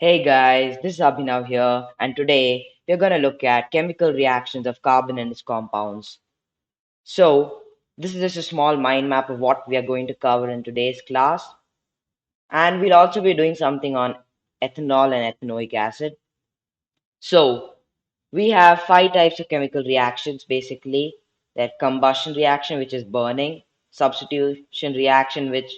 Hey guys, this is Abhinav here, and today we're going to look at chemical reactions of carbon and its compounds. So, this is just a small mind map of what we are going to cover in today's class, and we'll also be doing something on ethanol and ethanoic acid. So, we have five types of chemical reactions basically. That combustion reaction, which is burning, substitution reaction, which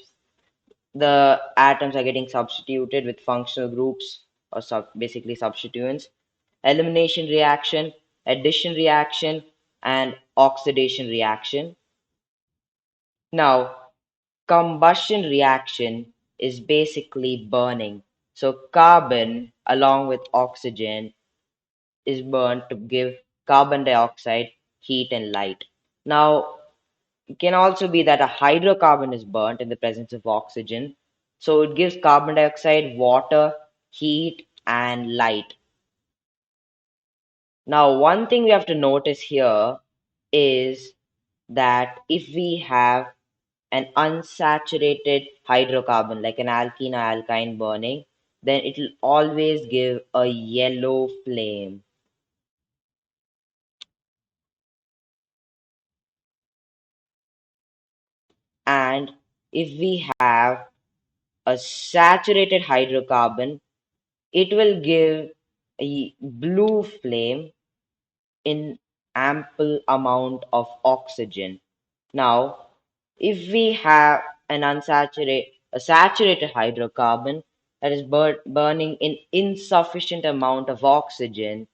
the atoms are getting substituted with functional groups or basically substituents, elimination reaction, addition reaction, and oxidation reaction. Now, combustion reaction is basically burning. So, carbon along with oxygen is burned to give carbon dioxide heat and light. Now, it can also be that a hydrocarbon is burnt in the presence of oxygen. So, it gives carbon dioxide, water, heat, and light. Now, one thing we have to notice here is that if we have an unsaturated hydrocarbon like an alkene or alkyne burning, then it will always give a yellow flame. And if we have a saturated hydrocarbon, it will give a blue flame in ample amount of oxygen. Now, if we have a saturated hydrocarbon that is burning in insufficient amount of oxygen,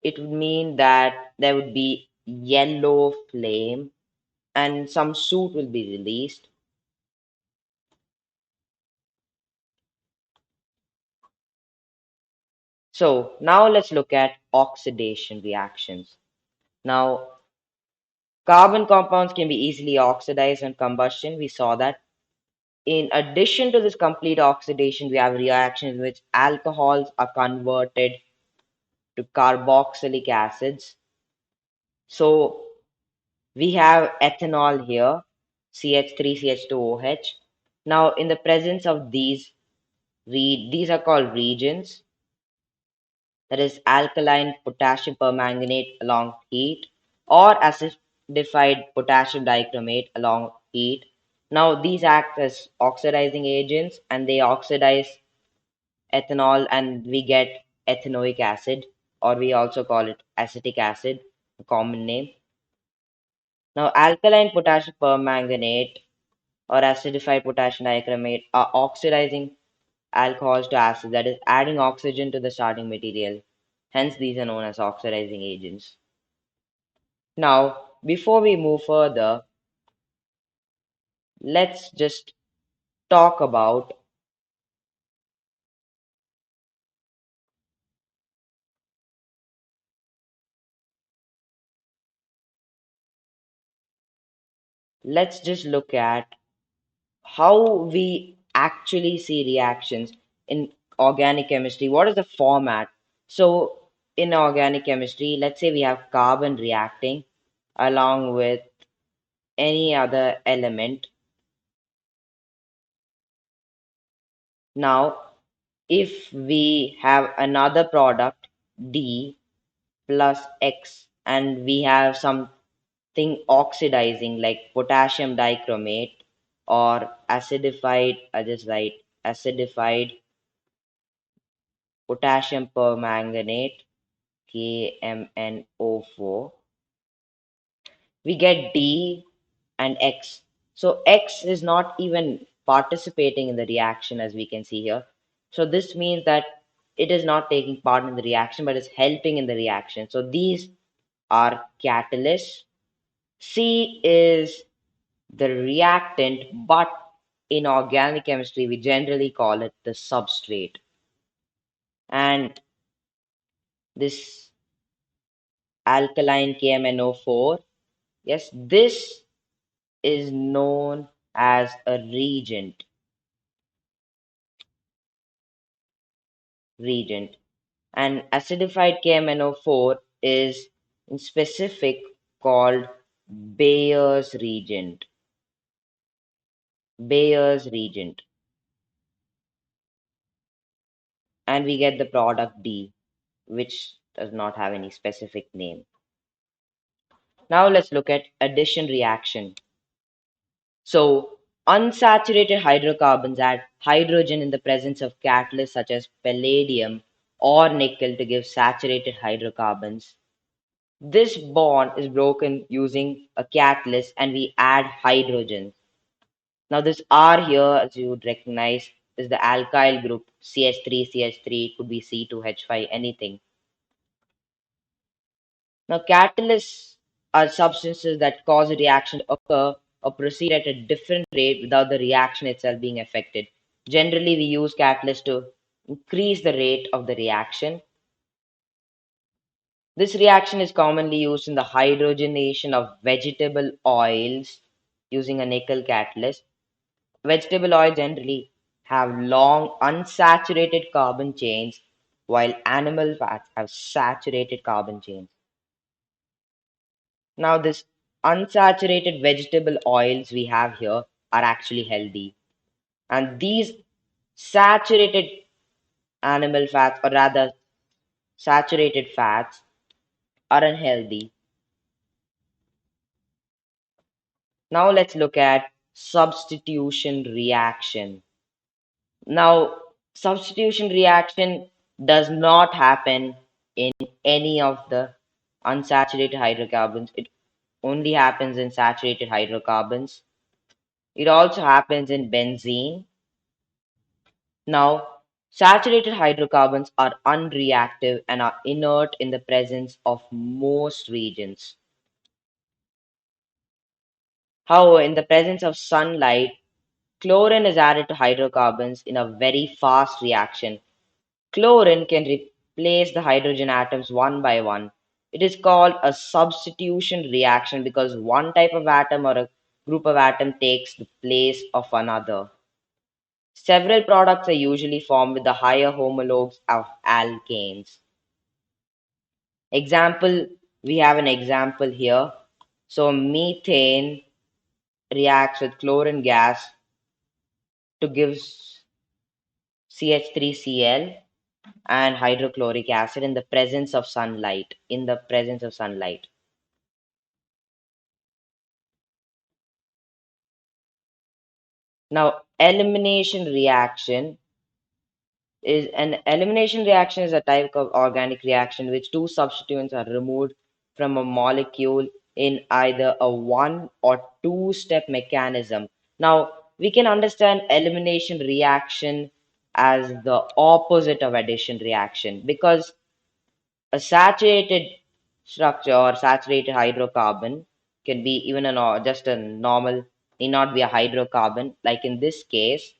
it would mean that there would be yellow flame and some soot will be released. So now let's look at oxidation reactions. Now, carbon compounds can be easily oxidized on combustion. We saw that. In addition to this complete oxidation, we have reactions in which alcohols are converted to carboxylic acids. So we have ethanol here, CH3CH2OH. Now, in the presence of these are called reagents, that is alkaline potassium permanganate along heat or acidified potassium dichromate along heat. Now, these act as oxidizing agents and they oxidize ethanol and we get ethanoic acid, or we also call it acetic acid, a common name. Now, alkaline potassium permanganate or acidified potassium dichromate are oxidizing alcohols to acids, that is, adding oxygen to the starting material. Hence, these are known as oxidizing agents. Now, before we move further, let's just talk about let's just look at how we actually see reactions in organic chemistry. What is the format? So, in organic chemistry, let's say we have carbon reacting along with any other element. Now, if we have another product, D plus X, and we have something oxidizing like potassium dichromate or acidified, I just write acidified potassium permanganate, KMnO4, we get D and X. So X is not even participating in the reaction as we can see here. So this means that it is not taking part in the reaction but is helping in the reaction. So these are catalysts. C is the reactant, but in organic chemistry we generally call it the substrate. And this alkaline KMnO4, yes, this is known as a reagent, and acidified KMnO4 is in specific called Bayer's reagent. Bayer's reagent. and we get the product D, which does not have any specific name. Now let's look at addition reaction. So, unsaturated hydrocarbons add hydrogen in the presence of catalysts such as palladium or nickel to give saturated hydrocarbons. This bond is broken using a catalyst and we add hydrogen. Now, this R here, as you would recognize, is the alkyl group CH3, CH3, it could be C2H5, anything. Now, catalysts are substances that cause a reaction to occur or proceed at a different rate without the reaction itself being affected. Generally, we use catalysts to increase the rate of the reaction. This reaction is commonly used in the hydrogenation of vegetable oils using a nickel catalyst. Vegetable oils generally have long unsaturated carbon chains, while animal fats have saturated carbon chains. Now, this unsaturated vegetable oils we have here are actually healthy, and these saturated animal fats, or rather saturated fats, are unhealthy. Now, let's look at substitution reaction. Now, substitution reaction does not happen in any of the unsaturated hydrocarbons. It only happens in saturated hydrocarbons. It also happens in benzene. Now, saturated hydrocarbons are unreactive and are inert in the presence of most regions. However, in the presence of sunlight, chlorine is added to hydrocarbons in a very fast reaction. Chlorine can replace the hydrogen atoms one by one. It is called a substitution reaction because one type of atom or a group of atom takes the place of another. Several products are usually formed with the higher homologues of alkanes. Example, we have an example here. So methane reacts with chlorine gas to give CH3Cl and hydrochloric acid in the presence of sunlight. In the presence of sunlight. Now, elimination reaction is a type of organic reaction which two substituents are removed from a molecule in either a one or two step mechanism. Now, we can understand elimination reaction as the opposite of addition reaction because a saturated structure or saturated hydrocarbon can be even just a normal, need not be a hydrocarbon, like in this case.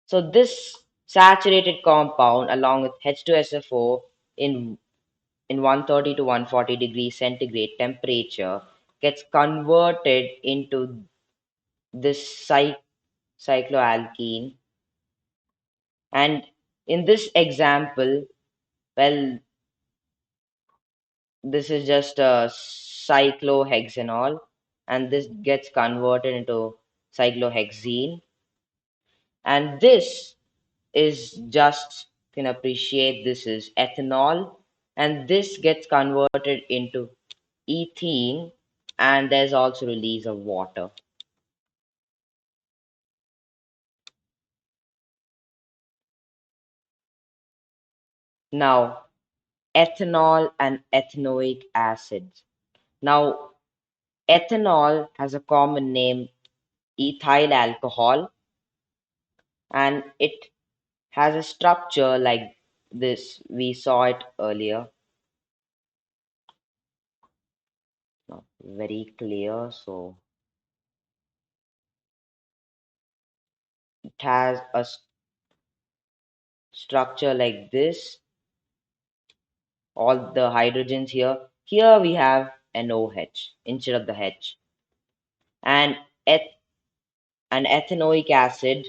So this saturated compound along with H2SO4 in 130 to 140 degrees centigrade temperature gets converted into this cycloalkene. And in this example, well, this is just a cyclohexanol, and this gets converted into cyclohexene. And this is just can appreciate this is ethanol, and this gets converted into ethene, and there's also release of water. Now, ethanol and ethanoic acids. Now, ethanol has a common name, ethyl alcohol, and it has a structure like this. We saw it earlier. Not very clear, so it has a structure like this. All the hydrogens here. Here we have an OH instead of the H. And eth- an ethanoic acid,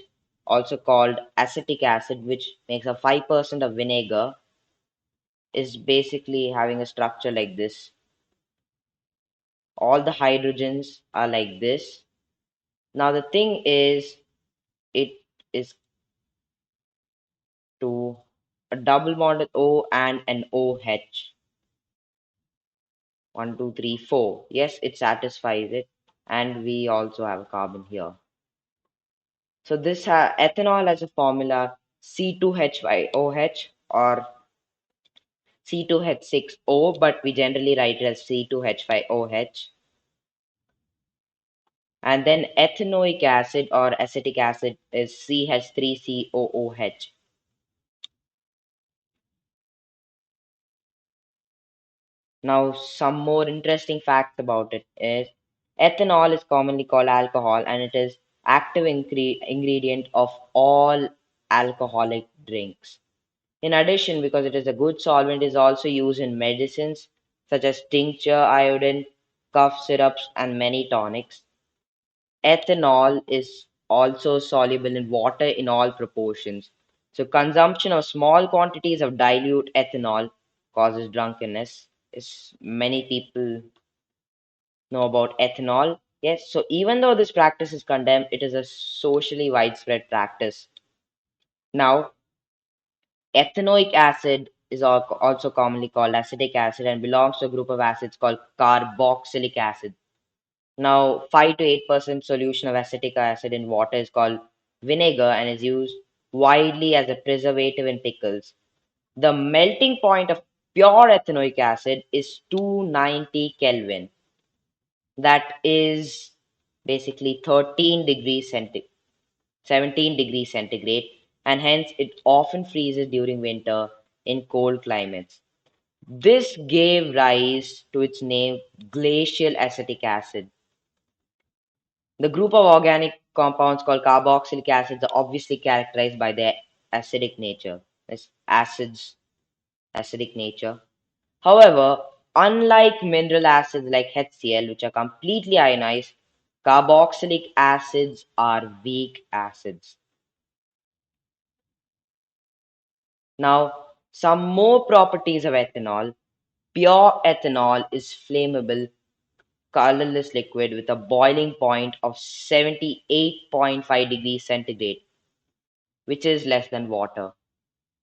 also called acetic acid, which makes a 5% of vinegar, is basically having a structure like this. All the hydrogens are like this. Now the thing is, it is to a double bonded O and an OH. One, two, three, four. Yes, it satisfies it. And we also have carbon here. So this ethanol has a formula C2H5OH or C2H6O, but we generally write it as C2H5OH. And then ethanoic acid or acetic acid is CH3COOH. Now, some more interesting facts about it is ethanol is commonly called alcohol and it is active ingredient of all alcoholic drinks. In addition, because it is a good solvent, it is also used in medicines such as tincture, iodine, cough syrups, and many tonics. Ethanol is also soluble in water in all proportions. So consumption of small quantities of dilute ethanol causes drunkenness. Many people know about ethanol. Yes, so even though this practice is condemned, it is a socially widespread practice. Now, ethanoic acid is also commonly called acetic acid and belongs to a group of acids called carboxylic acid. Now, 5 to 8% solution of acetic acid in water is called vinegar and is used widely as a preservative in pickles. The melting point of pure ethanoic acid is 290 Kelvin. That is basically 13 degrees centigrade, 17 degrees centigrade, and hence it often freezes during winter in cold climates. This gave rise to its name glacial acetic acid. The group of organic compounds called carboxylic acids are obviously characterized by their acidic nature. This acids, acidic nature. However, unlike mineral acids like HCl, which are completely ionized, carboxylic acids are weak acids. Now, some more properties of ethanol. Pure ethanol is flammable, colorless liquid with a boiling point of 78.5 degrees centigrade, which is less than water.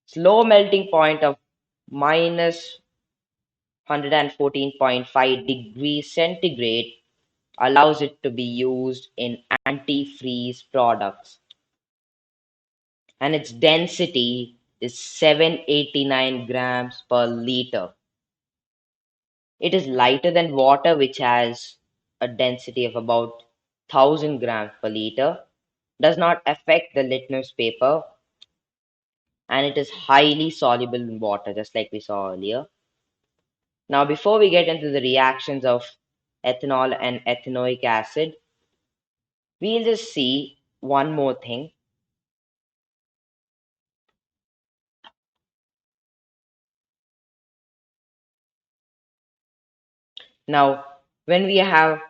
Slow melting point of minus 114.5 degrees centigrade allows it to be used in antifreeze products. And its density is 789 grams per liter. It is lighter than water, which has a density of about 1000 grams per liter, does not affect the litmus paper, and it is highly soluble in water, just like we saw earlier. Now, before we get into the reactions of ethanol and ethanoic acid, we'll just see one more thing. Now, when we have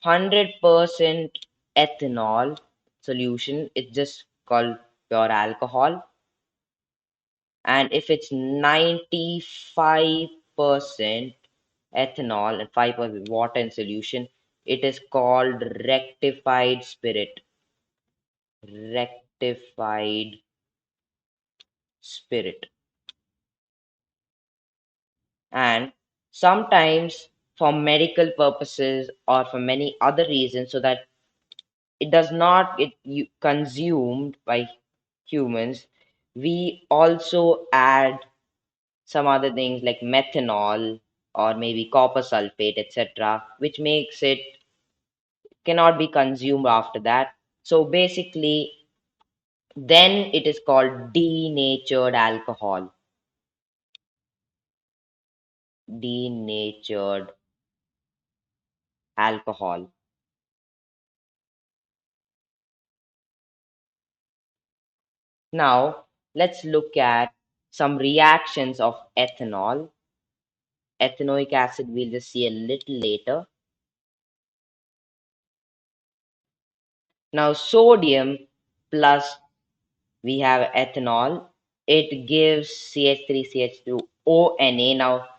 100% ethanol solution, it's just called pure alcohol. And if it's 95% ethanol and 5% water in solution, it is called rectified spirit. Rectified spirit. And sometimes for medical purposes or for many other reasons, so that it does not get consumed by humans, we also add some other things like methanol or maybe copper sulfate, etc., which makes it cannot be consumed after that. So basically, then it is called denatured alcohol. Denatured alcohol. Now, let's look at some reactions of ethanol. Ethanoic acid we'll just see a little later. Now, sodium plus we have ethanol. It gives CH3CH2ONA. Now,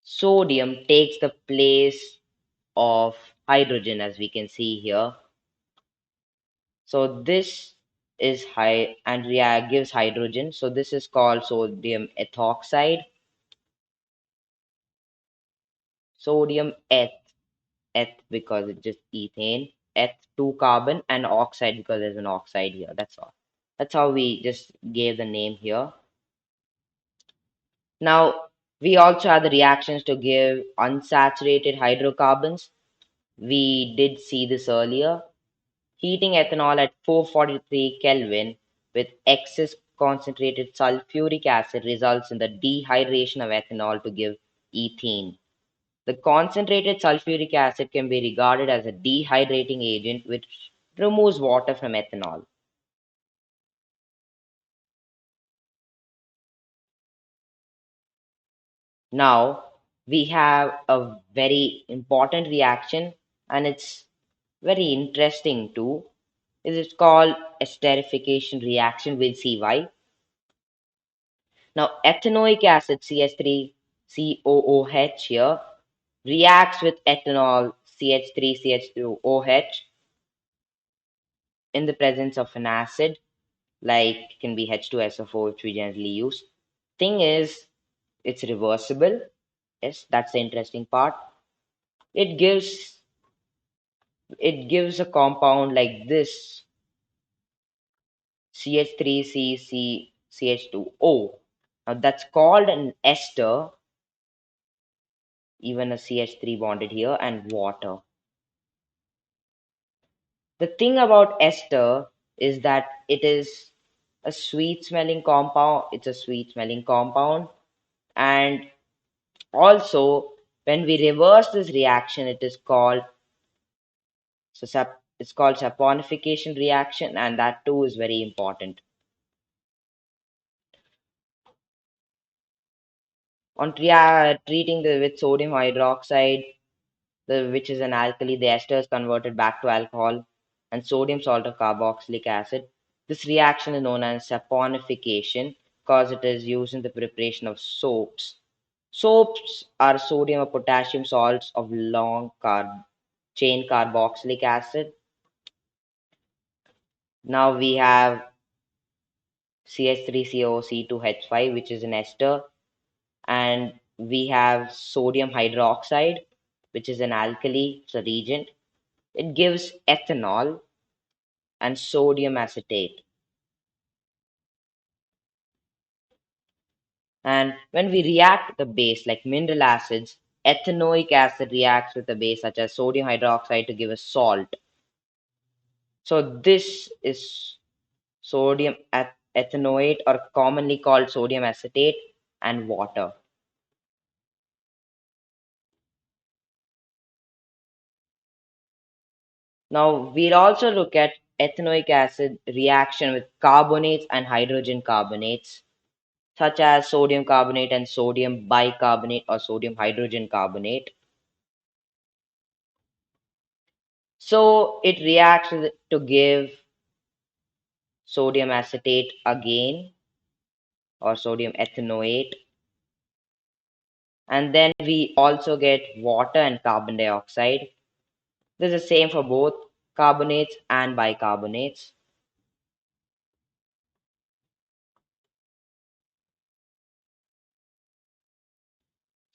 sodium takes the place of hydrogen as we can see here. So, this is high and gives hydrogen. So this is called sodium ethoxide, sodium eth because it's just ethane, eth two carbon, and oxide because there's an oxide here. That's all. That's how we just gave the name here. Now we also have the reactions to give unsaturated hydrocarbons. We did see this earlier. Heating ethanol at 443 Kelvin with excess concentrated sulfuric acid results in the dehydration of ethanol to give ethene. The concentrated sulfuric acid can be regarded as a dehydrating agent which removes water from ethanol. Now we have a very important reaction and it's very interesting too. It is called esterification reaction. We'll see why. Now, ethanoic acid CH3COOH here reacts with ethanol CH3CH2OH in the presence of an acid, like can be H2SO4, which we generally use. Thing is, it's reversible. Yes, that's the interesting part. It gives it gives a compound like this CH3CCCH2O. Now that's called an ester, even a CH3 bonded here, and water. The thing about ester is that it is a sweet smelling compound. It's a sweet smelling compound. And also, when we reverse this reaction, it is called it's called saponification reaction, and that too is very important. On treating with sodium hydroxide, which is an alkali, the ester is converted back to alcohol and sodium salt of carboxylic acid. This reaction is known as saponification because it is used in the preparation of soaps. Soaps are sodium or potassium salts of long chain carboxylic acid. Now we have CH3COC2H5, which is an ester, and we have sodium hydroxide, which is an alkali, it's a reagent. It gives ethanol and sodium acetate. And when we react with the base like mineral acids, ethanoic acid reacts with the base such as sodium hydroxide to give a salt. So this is sodium ethanoate or commonly called sodium acetate and water. Now we'll also look at ethanoic acid reaction with carbonates and hydrogen carbonates such as sodium carbonate and sodium bicarbonate or sodium hydrogen carbonate. So it reacts to give sodium acetate again or sodium ethanoate. And then we also get water and carbon dioxide. This is the same for both carbonates and bicarbonates.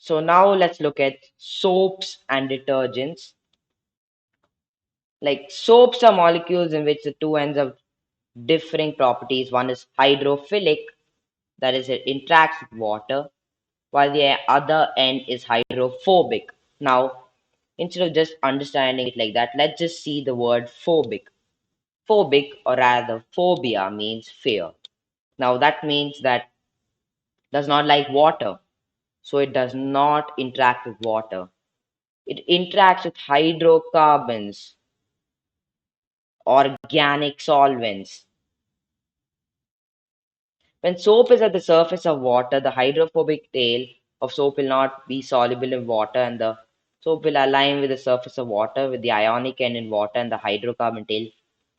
So now let's look at soaps and detergents. Like soaps are molecules in which the two ends have differing properties. One is hydrophilic, that is, it interacts with water, while the other end is hydrophobic. Now, instead of just understanding it like that, let's just see the word phobic. Phobic, or rather phobia, means fear. Now, that means that does not like water, so it does not interact with water. It interacts with hydrocarbons, organic solvents. When soap is at the surface of water, the hydrophobic tail of soap will not be soluble in water, and the soap will align with the surface of water with the ionic end in water and the hydrocarbon tail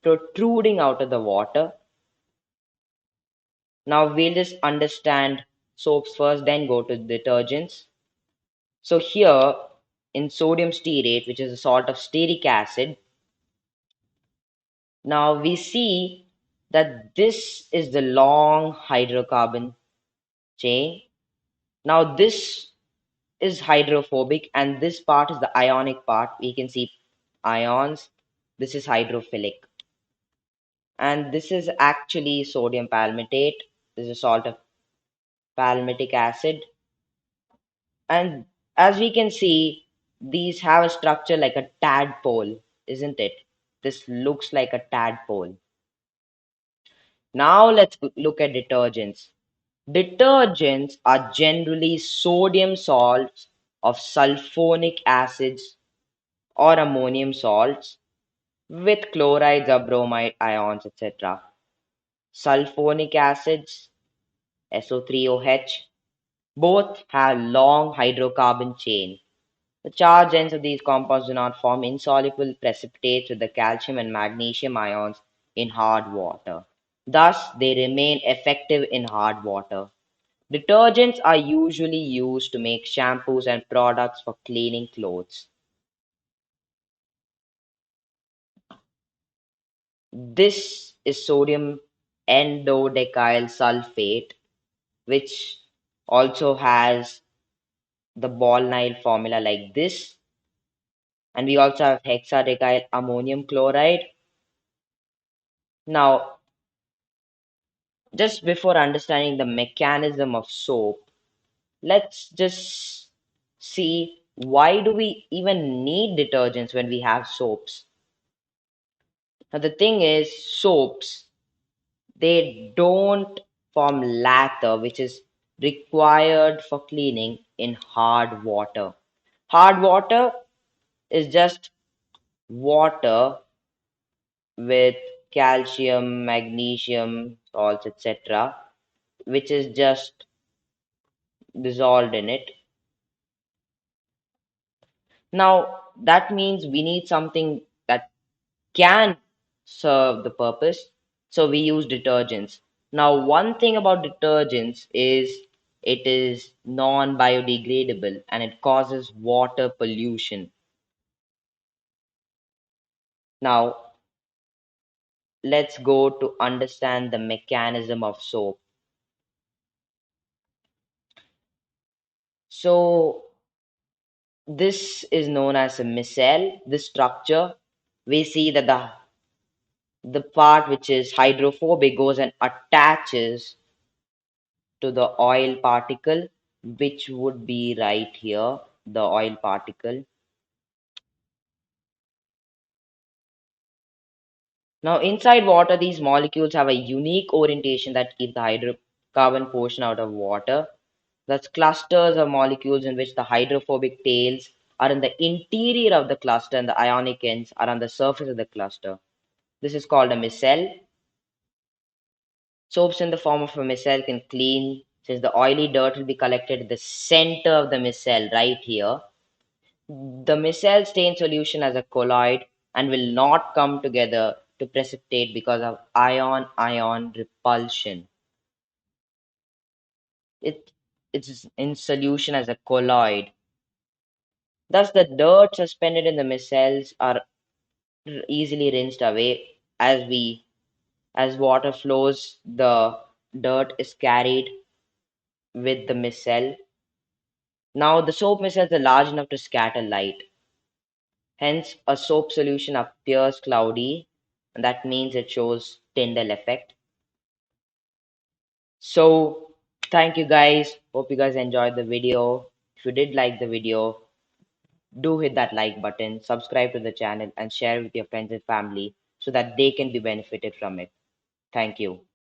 protruding out of the water. Now we'll just understand soaps first, then go to detergents. So here in sodium stearate, which is a salt of stearic acid, now we see that this is the long hydrocarbon chain. Now, this is hydrophobic, and this part is the ionic part. We can see ions. This is hydrophilic, and this is actually sodium palmitate. This is a salt of palmitic acid, and as we can see, these have a structure like a tadpole, isn't it? This looks like a tadpole. Now let's look at detergents. Detergents are generally sodium salts of sulfonic acids or ammonium salts with chlorides or bromide ions, etc. Sulfonic acids, SO3OH, both have long hydrocarbon chain. The charged ends of these compounds do not form insoluble precipitates with the calcium and magnesium ions in hard water. Thus, they remain effective in hard water. Detergents are usually used to make shampoos and products for cleaning clothes. This is sodium endodecyl sulfate, which also has the Ball-Nile formula like this. And we also have hexadecyl ammonium chloride. Now, just before understanding the mechanism of soap, let's just see, why do we even need detergents when we have soaps? Now, the thing is, soaps, they don't form lather, which is required for cleaning in hard water. Hard water is just water with calcium, magnesium, salts, etc., which is just dissolved in it. Now, that means we need something that can serve the purpose, so we use detergents. Now, one thing about detergents is it is non-biodegradable and it causes water pollution. Now, let's go to understand the mechanism of soap. So, this is known as a micelle. This structure, we see that the part which is hydrophobic goes and attaches to the oil particle, which would be right here, the oil particle. Now, inside water, these molecules have a unique orientation that keep the hydrocarbon portion out of water. Thus, clusters of molecules in which the hydrophobic tails are in the interior of the cluster and the ionic ends are on the surface of the cluster. This is called a micelle. Soaps in the form of a micelle can clean, since the oily dirt will be collected at the center of the micelle right here. The micelle stay in solution as a colloid and will not come together to precipitate because of ion-ion repulsion. It, it's in solution as a colloid. Thus, the dirt suspended in the micelles are easily rinsed away as water flows. The dirt is carried with the micelle. Now, the soap micelles are large enough to scatter light. Hence, a soap solution appears cloudy, and that means it shows Tyndall effect. So, thank you guys. Hope you guys enjoyed the video. If you did like the video, do hit that like button, subscribe to the channel, and share with your friends and family so that they can be benefited from it. Thank you.